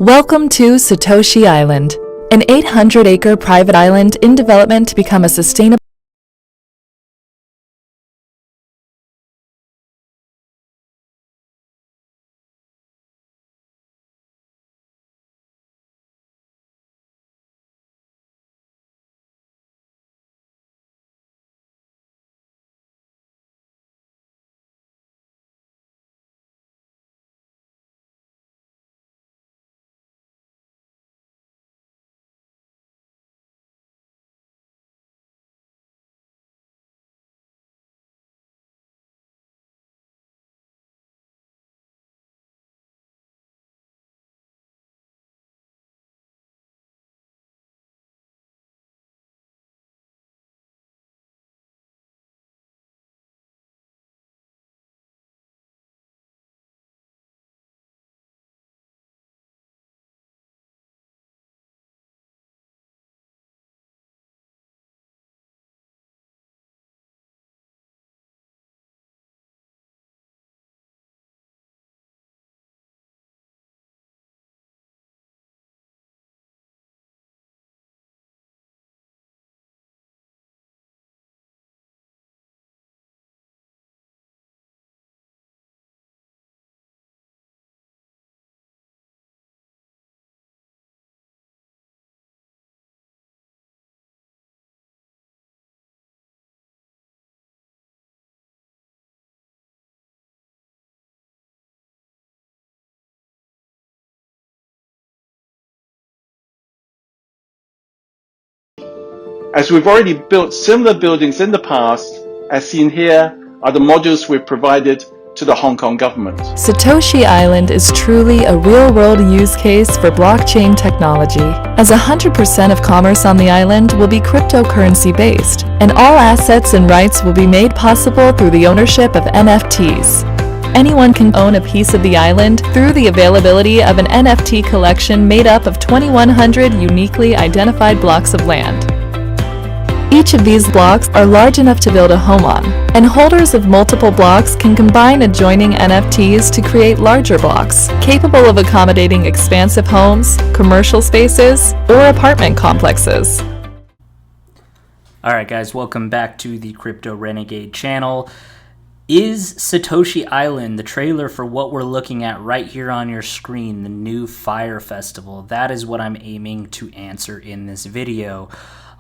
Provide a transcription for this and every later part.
Welcome to Satoshi Island, an 800-acre private island in development to become a sustainable As we've already built similar buildings in the past, as seen here are the modules we've provided to the Hong Kong government. Satoshi Island is truly a real-world use case for blockchain technology, as 100% of commerce on the island will be cryptocurrency-based, and all assets and rights will be made possible through the ownership of NFTs. Anyone can own a piece of the island through the availability of an NFT collection made up of 2,100 uniquely identified blocks of land. Each of these blocks are large enough to build a home on, and holders of multiple blocks can combine adjoining NFTs to create larger blocks, capable of accommodating expansive homes, commercial spaces, or apartment complexes. Alright guys, welcome back to the Crypto Renegade channel. Is Satoshi Island the trailer for what we're looking at right here on your screen, the new Fyre festival? That is what I'm aiming to answer in this video.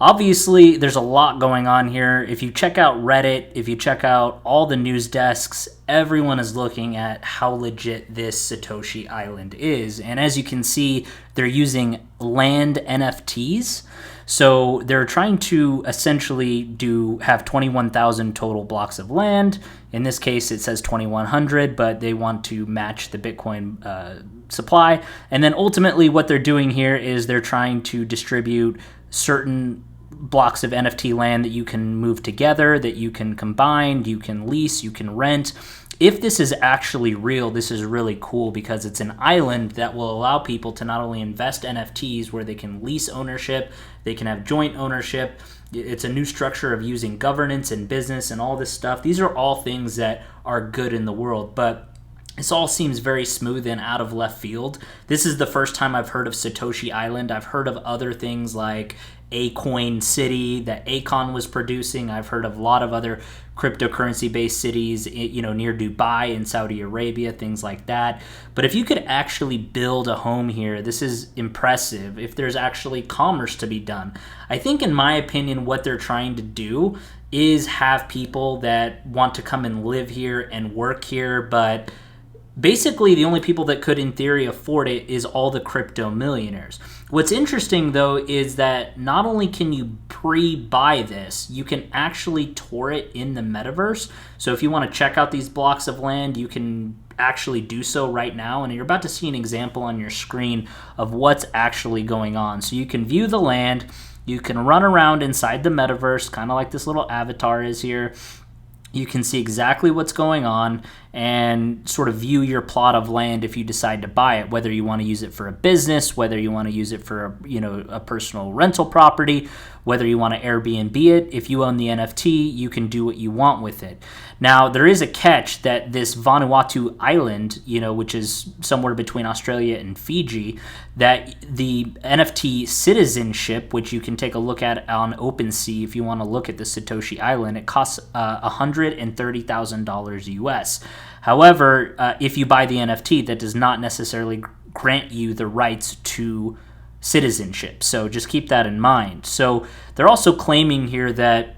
Obviously, there's a lot going on here. If you check out Reddit, if you check out all the news desks, everyone is looking at how legit this Satoshi Island is. And as you can see, they're using land NFTs. So they're trying to essentially have 21,000 total blocks of land. In this case, it says 2,100, but they want to match the Bitcoin supply. And then ultimately what they're doing here is they're trying to distribute certain blocks of NFT land that you can move together, that you can combine, you can lease, you can rent. If this is actually real, this is really cool because it's an island that will allow people to not only invest NFTs where they can lease ownership, they can have joint ownership. It's a new structure of using governance and business and all this stuff. These are all things that are good in the world, but this all seems very smooth and out of left field. This is the first time I've heard of Satoshi Island. I've heard of other things like Acoin City that Akon was producing. I've heard of a lot of other cryptocurrency-based cities, near Dubai and Saudi Arabia, things like that. But if you could actually build a home here, this is impressive. If there's actually commerce to be done, I think, in my opinion, what they're trying to do is have people that want to come and live here and work here, but basically, the only people that could, in theory, afford it is all the crypto millionaires. What's interesting, though, is that not only can you pre-buy this, you can actually tour it in the Metaverse. So if you want to check out these blocks of land, you can actually do so right now. And you're about to see an example on your screen of what's actually going on. So you can view the land, you can run around inside the Metaverse, kind of like this little avatar is here. You can see exactly what's going on, and sort of view your plot of land if you decide to buy it, whether you want to use it for a business, whether you want to use it for a personal rental property, whether you want to Airbnb it. If you own the NFT, you can do what you want with it. Now, there is a catch that this Vanuatu island, which is somewhere between Australia and Fiji, that the NFT citizenship, which you can take a look at on OpenSea if you want to look at the Satoshi Island, it costs $130,000 US. However, if you buy the NFT, that does not necessarily grant you the rights to citizenship. So just keep that in mind. So they're also claiming here that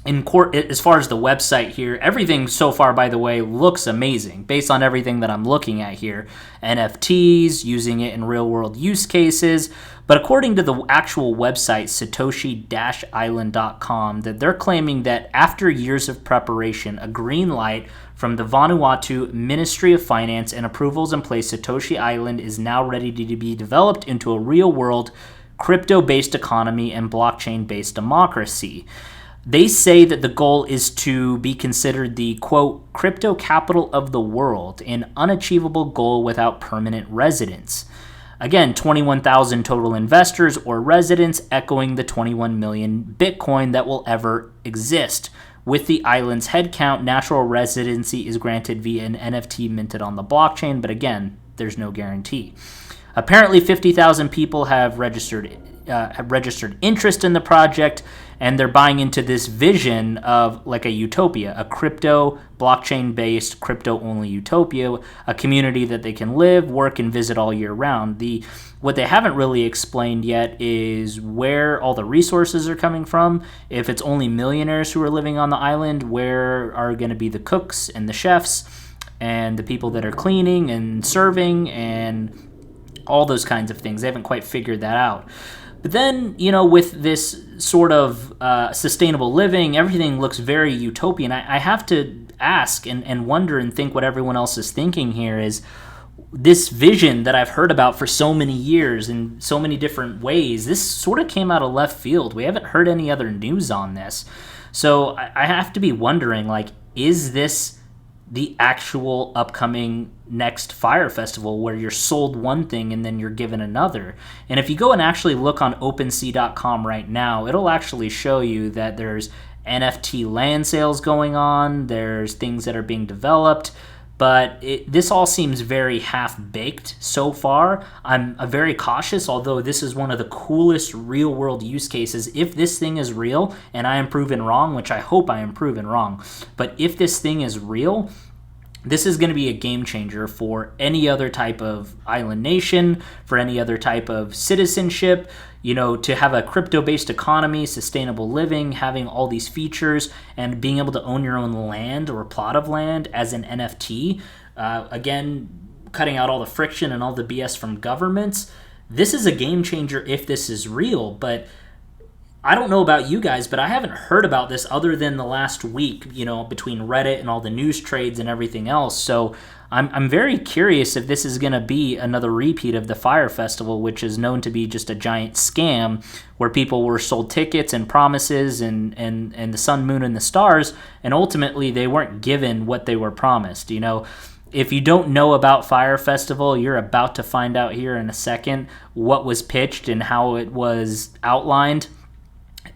in court, as far as the website here, everything so far, by the way, looks amazing based on everything that I'm looking at here. NFTs, using it in real world use cases. But according to the actual website, Satoshi-Island.com, that they're claiming that after years of preparation, a green light from the Vanuatu Ministry of Finance and approvals in place, Satoshi Island is now ready to be developed into a real world crypto-based economy and blockchain-based democracy. They say that the goal is to be considered the, quote, crypto capital of the world, an unachievable goal without permanent residence. Again, 21,000 total investors or residents, echoing the 21 million Bitcoin that will ever exist. With the island's headcount, natural residency is granted via an NFT minted on the blockchain, but again, there's no guarantee. Apparently, 50,000 people have registered interest in the project, and they're buying into this vision of like a utopia, a crypto, blockchain-based, crypto-only utopia, a community that they can live, work, and visit all year round. What they haven't really explained yet is where all the resources are coming from. If it's only millionaires who are living on the island, where are going to be the cooks and the chefs and the people that are cleaning and serving and all those kinds of things. They haven't quite figured that out. But then, with this sort of sustainable living, everything looks very utopian. I have to ask and wonder and think what everyone else is thinking here is this vision that I've heard about for so many years in so many different ways. This sort of came out of left field. We haven't heard any other news on this. So I have to be wondering, is this the actual upcoming next Fyre festival where you're sold one thing and then you're given another? And if you go and actually look on OpenSea.com right now, it'll actually show you that there's NFT land sales going on, there's things that are being developed, but this all seems very half-baked so far. I'm very cautious, although this is one of the coolest real-world use cases. If this thing is real, and I am proven wrong, which I hope I am proven wrong, but if this thing is real, this is going to be a game changer for any other type of island nation, for any other type of citizenship, to have a crypto-based economy, sustainable living, having all these features, and being able to own your own land or plot of land as an NFT. Again, cutting out all the friction and all the BS from governments. This is a game changer if this is real, but I don't know about you guys, but I haven't heard about this other than the last week, between Reddit and all the news trades and everything else. So I'm very curious if this is going to be another repeat of the Fyre Festival, which is known to be just a giant scam where people were sold tickets and promises and the sun, moon, and the stars, and ultimately they weren't given what they were promised. If you don't know about Fyre Festival, you're about to find out here in a second what was pitched and how it was outlined.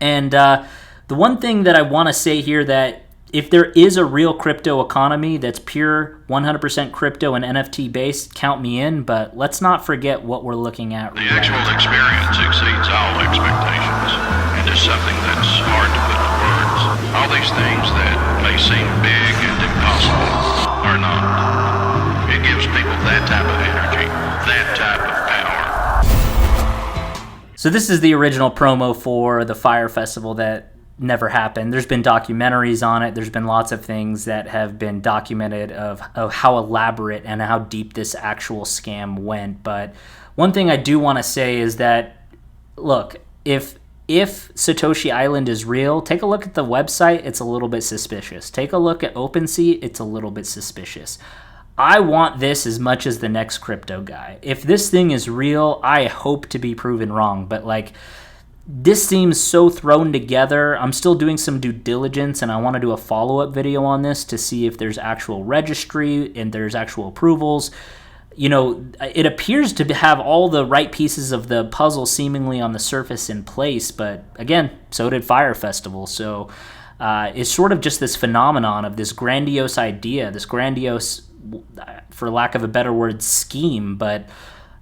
And the one thing that I want to say here, that if there is a real crypto economy that's pure 100% crypto and NFT based, count me in, but let's not forget what we're looking at. The actual experience exceeds all expectations, and it's something that's hard to put into words. All these things that may seem big and impossible are not. It gives people that type of energy, that type of power. So this is the original promo for the Fyre Festival that never happened. There's been documentaries on it. There's been lots of things that have been documented of how elaborate and how deep this actual scam went. But one thing I do want to say is that, look, if Satoshi Island is real, take a look at the website. It's a little bit suspicious. Take a look at OpenSea. It's a little bit suspicious. I want this as much as the next crypto guy. If this thing is real, I hope to be proven wrong. But this seems so thrown together. I'm still doing some due diligence, and I want to do a follow-up video on this to see if there's actual registry and there's actual approvals. You know, it appears to have all the right pieces of the puzzle seemingly on the surface in place, but again, so did Fyre Festival. So it's sort of just this phenomenon of this grandiose idea, this grandiose, for lack of a better word, scheme. But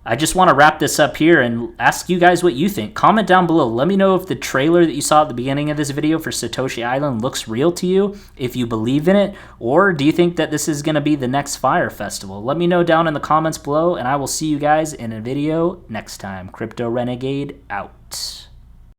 I just want to wrap this up here and ask you guys what you think. Comment down below. Let me know if the trailer that you saw at the beginning of this video for Satoshi Island looks real to you, if you believe in it, or do you think that this is going to be the next Fyre Festival? Let me know down in the comments below, and I will see you guys in a video next time. Crypto Renegade out.